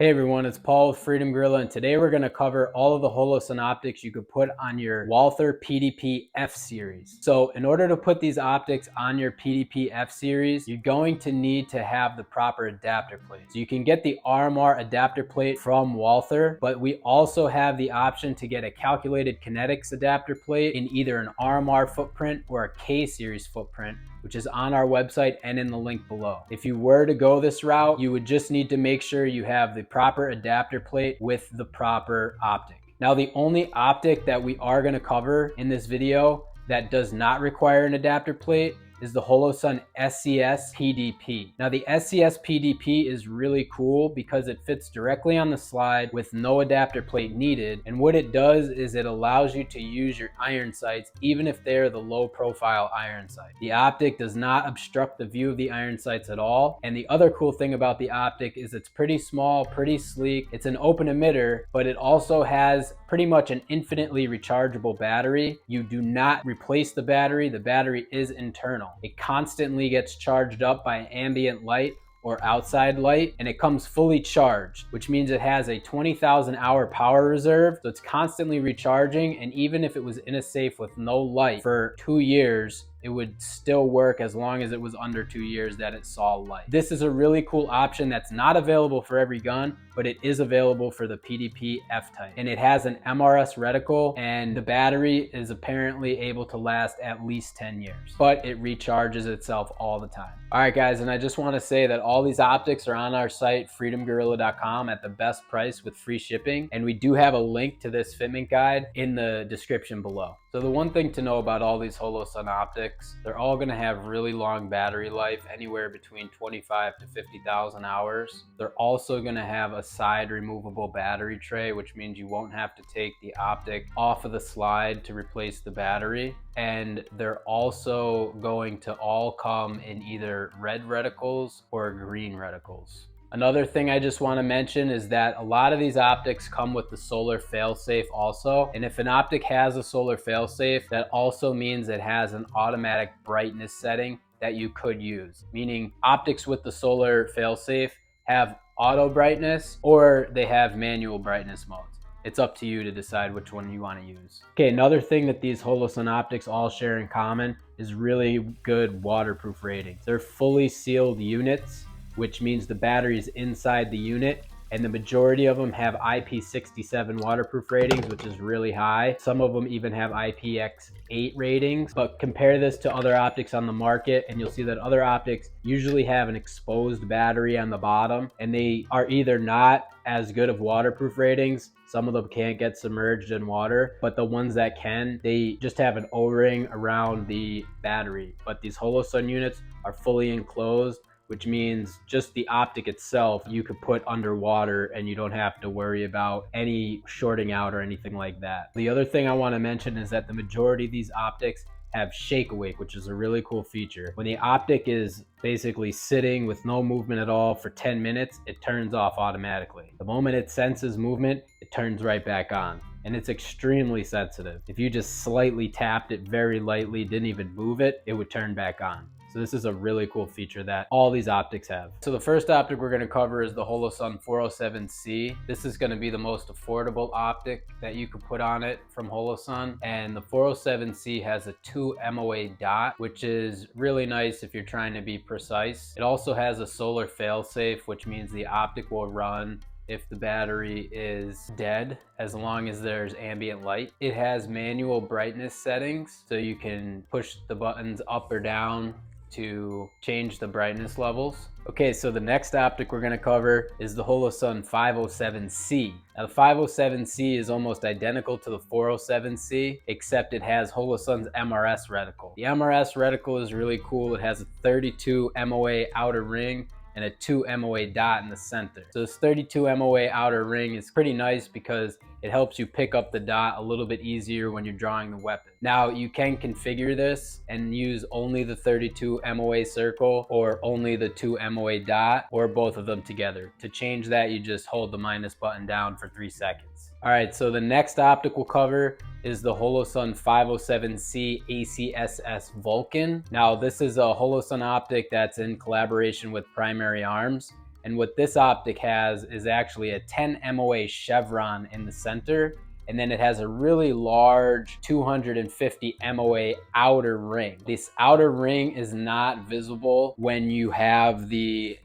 Hey everyone, it's Paul with Freedom Gorilla, and today we're going to cover all of the Holosun optics you could put on your Walther PDP F Series. So in order to put these optics on your PDP F Series, you're going to need to have the proper adapter plate. So you can get the RMR adapter plate from Walther, but we also have the option to get a calculated kinetics adapter plate in either an RMR footprint or a K Series footprint, which is on our website and in the link below. If you were to go this route, you would just need to make sure you have the proper adapter plate with the proper optic. Now, the only optic that we are going to cover in this video that does not require an adapter plate is the Holosun SCS PDP. Now the SCS PDP is really cool because it fits directly on the slide with no adapter plate needed. And what it does is it allows you to use your iron sights even if they're the low profile iron sight. The optic does not obstruct the view of the iron sights at all. And the other cool thing about the optic is it's pretty small, pretty sleek. It's an open emitter, but it also has pretty much an infinitely rechargeable battery. You do not replace the battery is internal. It constantly gets charged up by ambient light or outside light, and it comes fully charged, which means it has a 20,000 hour power reserve. So it's constantly recharging, and even if it was in a safe with no light for 2 years, it would still work as long as it was under 2 years that it saw light. This is a really cool option that's not available for every gun, but it is available for the PDP F type. And it has an MRS reticle, and the battery is apparently able to last at least 10 years, but it recharges itself all the time. All right, guys, and I just want to say that all these optics are on our site, freedomgorilla.com, at the best price with free shipping. And we do have a link to this fitment guide in the description below. So the one thing to know about all these Holosun optics, they're all going to have really long battery life, anywhere between 25 to 50,000 hours. They're also going to have a side removable battery tray, which means you won't have to take the optic off of the slide to replace the battery. And they're also going to all come in either red reticles or green reticles. Another thing I just want to mention is that a lot of these optics come with the solar failsafe also. And if an optic has a solar failsafe, that also means it has an automatic brightness setting that you could use. Meaning optics with the solar failsafe have auto brightness or they have manual brightness modes. It's up to you to decide which one you want to use. Okay, another thing that these Holosun optics all share in common is really good waterproof ratings. They're fully sealed units, which means the battery is inside the unit, and the majority of them have IP67 waterproof ratings, which is really high. Some of them even have IPX8 ratings, but compare this to other optics on the market and you'll see that other optics usually have an exposed battery on the bottom, and they are either not as good of waterproof ratings. Some of them can't get submerged in water, but the ones that can, they just have an O-ring around the battery. But these Holosun units are fully enclosed, which means just the optic itself you could put underwater and you don't have to worry about any shorting out or anything like that. The other thing I want to mention is that the majority of these optics have shake awake, which is a really cool feature. When the optic is basically sitting with no movement at all for 10 minutes, it turns off automatically. The moment it senses movement, it turns right back on. And it's extremely sensitive. If you just slightly tapped it very lightly, didn't even move it, it would turn back on. So this is a really cool feature that all these optics have. So the first optic we're going to cover is the Holosun 407C. This is going to be the most affordable optic that you could put on it from Holosun. And the 407C has a 2 MOA dot, which is really nice if you're trying to be precise. It also has a solar failsafe, which means the optic will run if the battery is dead, as long as there's ambient light. It has manual brightness settings, so you can push the buttons up or down to change the brightness levels. Okay, so the next optic we're going to cover is the Holosun 507C. Now the 507C is almost identical to the 407C, except it has Holosun's MRS reticle. The MRS reticle is really cool. It has a 32 MOA outer ring and a 2 MOA dot in the center. So this 32 MOA outer ring is pretty nice because it helps you pick up the dot a little bit easier when you're drawing the weapon. Now you can configure this and use only the 32 MOA circle or only the 2 MOA dot or both of them together. To change that, you just hold the minus button down for 3 seconds. All right, so the next optic we'll cover is the Holosun 507C ACSS Vulcan. Now this is a Holosun optic that's in collaboration with Primary Arms, And what this optic has is actually a 10 MOA chevron in the center, and then it has a really large 250 MOA outer ring. This outer ring is not visible when you have the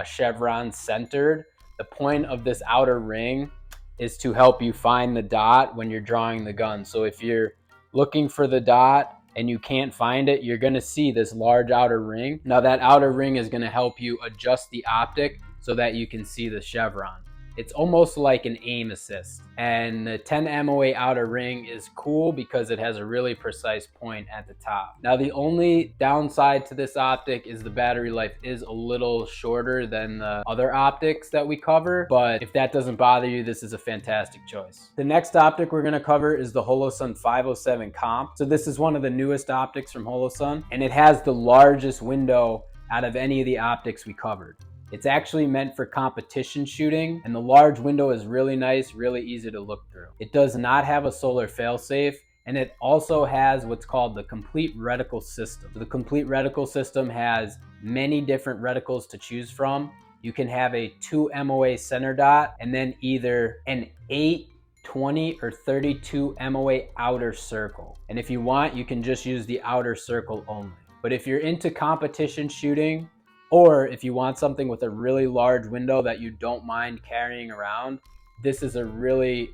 chevron centered. The point of this outer ring is to help you find the dot when you're drawing the gun. So if you're looking for the dot and you can't find it, you're gonna see this large outer ring. Now that outer ring is gonna help you adjust the optic so that you can see the chevron. It's almost like an aim assist. And the 10 MOA outer ring is cool because it has a really precise point at the top. Now the only downside to this optic is the battery life is a little shorter than the other optics that we cover, but if that doesn't bother you, this is a fantastic choice. The next optic we're gonna cover is the Holosun 507 Comp. So this is one of the newest optics from Holosun, and it has the largest window out of any of the optics we covered. It's actually meant for competition shooting, and the large window is really nice, really easy to look through. It does not have a solar failsafe, and it also has what's called the complete reticle system. So the complete reticle system has many different reticles to choose from. You can have a 2 MOA center dot, and then either an 8, 20, or 32 MOA outer circle. And if you want, you can just use the outer circle only. But if you're into competition shooting, or if you want something with a really large window that you don't mind carrying around, this is a really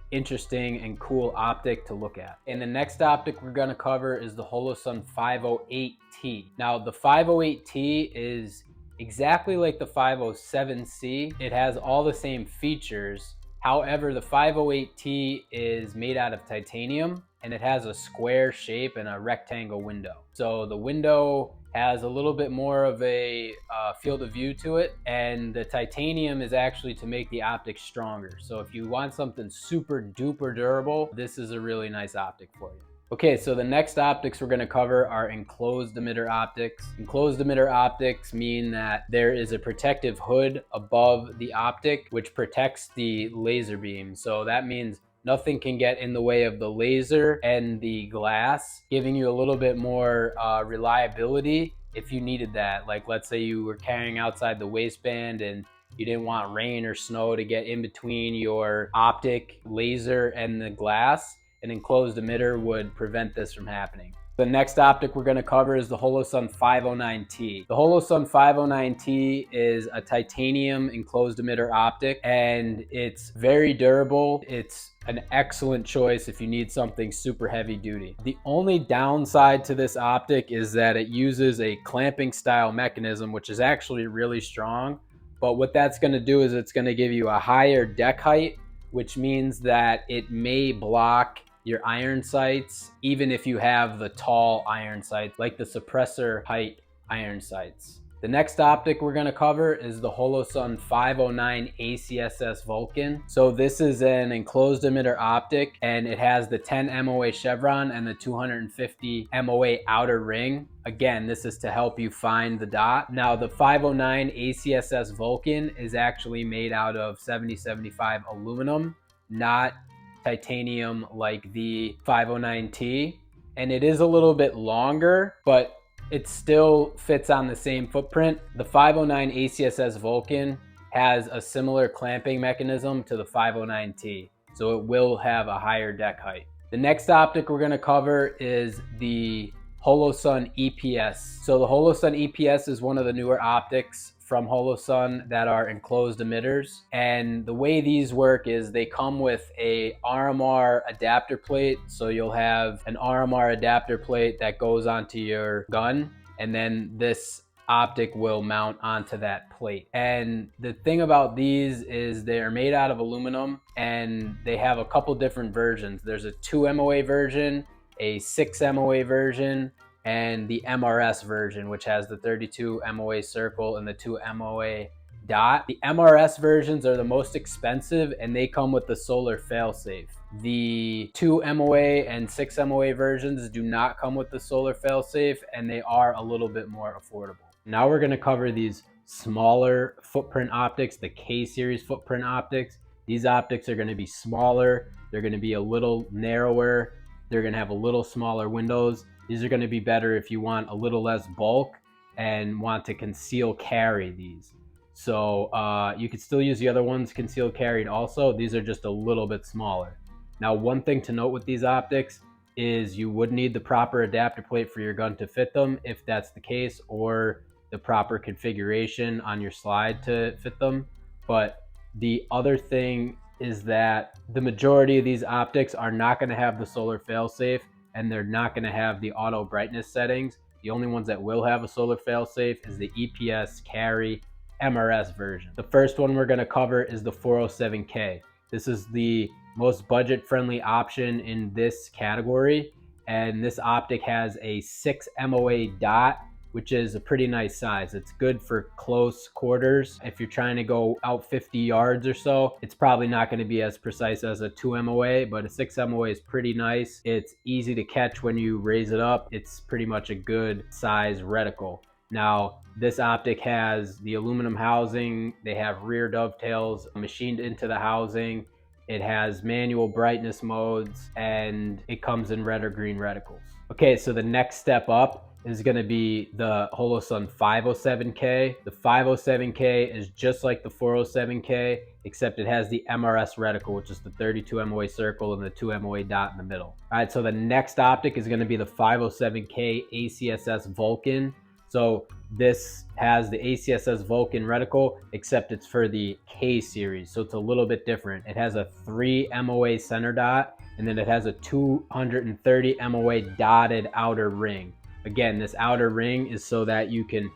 interesting and cool optic to look at. And the next optic we're gonna cover is the Holosun 508T. Now the 508T is exactly like the 507C. It has all the same features. However, the 508T is made out of titanium, and it has a square shape and a rectangle window. So the window has a little bit more of a field of view to it, and the titanium is actually to make the optic stronger. So if you want something super duper durable, this is a really nice optic for you. Okay, so the next optics we're gonna cover are enclosed emitter optics. Enclosed emitter optics mean that there is a protective hood above the optic which protects the laser beam. So that means nothing can get in the way of the laser and the glass, giving you a little bit more reliability if you needed that. Like let's say you were carrying outside the waistband and you didn't want rain or snow to get in between your optic, laser, and the glass. An enclosed emitter would prevent this from happening. The next optic we're going to cover is the Holosun 509T. The Holosun 509T is a titanium enclosed emitter optic, and it's very durable. It's an excellent choice if you need something super heavy duty. The only downside to this optic is that it uses a clamping style mechanism, which is actually really strong. But what that's going to do is it's going to give you a higher deck height, which means that it may block your iron sights, even if you have the tall iron sights, like the suppressor height iron sights. The next optic we're gonna cover is the Holosun 509 ACSS Vulcan. So this is an enclosed emitter optic, and it has the 10 MOA chevron and the 250 MOA outer ring. Again, this is to help you find the dot. Now the 509 ACSS Vulcan is actually made out of 7075 aluminum, not titanium like the 509T, and it is a little bit longer, but it still fits on the same footprint. The 509 ACSS Vulcan has a similar clamping mechanism to the 509T, so it will have a higher deck height. The next optic we're going to cover is the Holosun EPS. So the Holosun EPS is one of the newer optics from Holosun that are enclosed emitters, and the way these work is they come with a RMR adapter plate. So you'll have an RMR adapter plate that goes onto your gun, and then this optic will mount onto that plate. And the thing about these is they're made out of aluminum, and they have a couple different versions. There's a 2 MOA version, a 6 MOA version, and the MRS version, which has the 32 MOA circle and the 2 MOA dot. The MRS versions are the most expensive, and they come with the solar failsafe. The 2 MOA and 6 MOA versions do not come with the solar failsafe, and they are a little bit more affordable. Now we're going to cover these smaller footprint optics, the K series footprint optics. These optics are going to be smaller. They're going to be a little narrower. They're going to have a little smaller windows. These are going to be better if you want a little less bulk and want to conceal carry these. So you could still use the other ones concealed carried also. These are just a little bit smaller. Now, one thing to note with these optics is you would need the proper adapter plate for your gun to fit them if that's the case, or the proper configuration on your slide to fit them. But the other thing is that the majority of these optics are not going to have the solar failsafe, and they're not going to have the auto brightness settings. The only ones that will have a solar failsafe is the EPS Carry MRS version. The first one we're going to cover is the 407K. This is the most budget-friendly option in this category, and this optic has a 6 MOA dot, which is a pretty nice size. It's good for close quarters. If you're trying to go out 50 yards or so, it's probably not going to be as precise as a 2 MOA, but a 6 MOA is pretty nice. It's easy to catch when you raise it up. It's pretty much a good size reticle. Now, this optic has the aluminum housing. They have rear dovetails machined into the housing. It has manual brightness modes, and it comes in red or green reticles. Okay, so the next step up is going to be the Holosun 507K. The 507K is just like the 407K, except it has the MRS reticle, which is the 32 MOA circle and the 2 MOA dot in the middle. All right, so the next optic is going to be the 507K ACSS Vulcan. So this has the ACSS Vulcan reticle, except it's for the K series. So it's a little bit different. It has a 3 MOA center dot, and then it has a 230 MOA dotted outer ring. Again, this outer ring is so that you can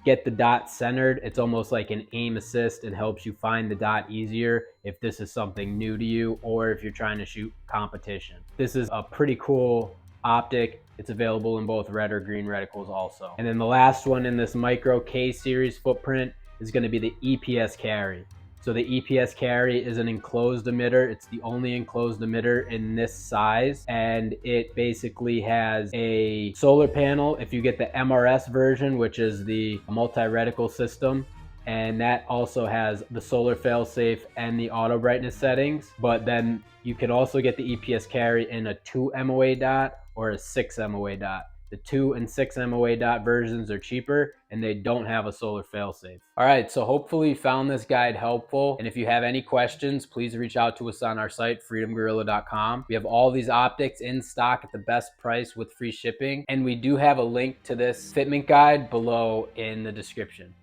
get the dot centered. It's almost like an aim assist and helps you find the dot easier if this is something new to you or if you're trying to shoot competition. This is a pretty cool optic. It's available in both red or green reticles also. And then the last one in this micro K series footprint is going to be the EPS Carry. So the EPS Carry is an enclosed emitter. It's the only enclosed emitter in this size, and it basically has a solar panel if you get the MRS version, which is the multi-reticle system, and that also has the solar failsafe and the auto brightness settings. But then you can also get the EPS Carry in a 2 MOA dot or a 6 MOA dot. The 2 and 6 MOA dot versions are cheaper, and they don't have a solar failsafe. All right, so hopefully you found this guide helpful. And if you have any questions, please reach out to us on our site, freedomgorilla.com. We have all these optics in stock at the best price with free shipping. And we do have a link to this fitment guide below in the description.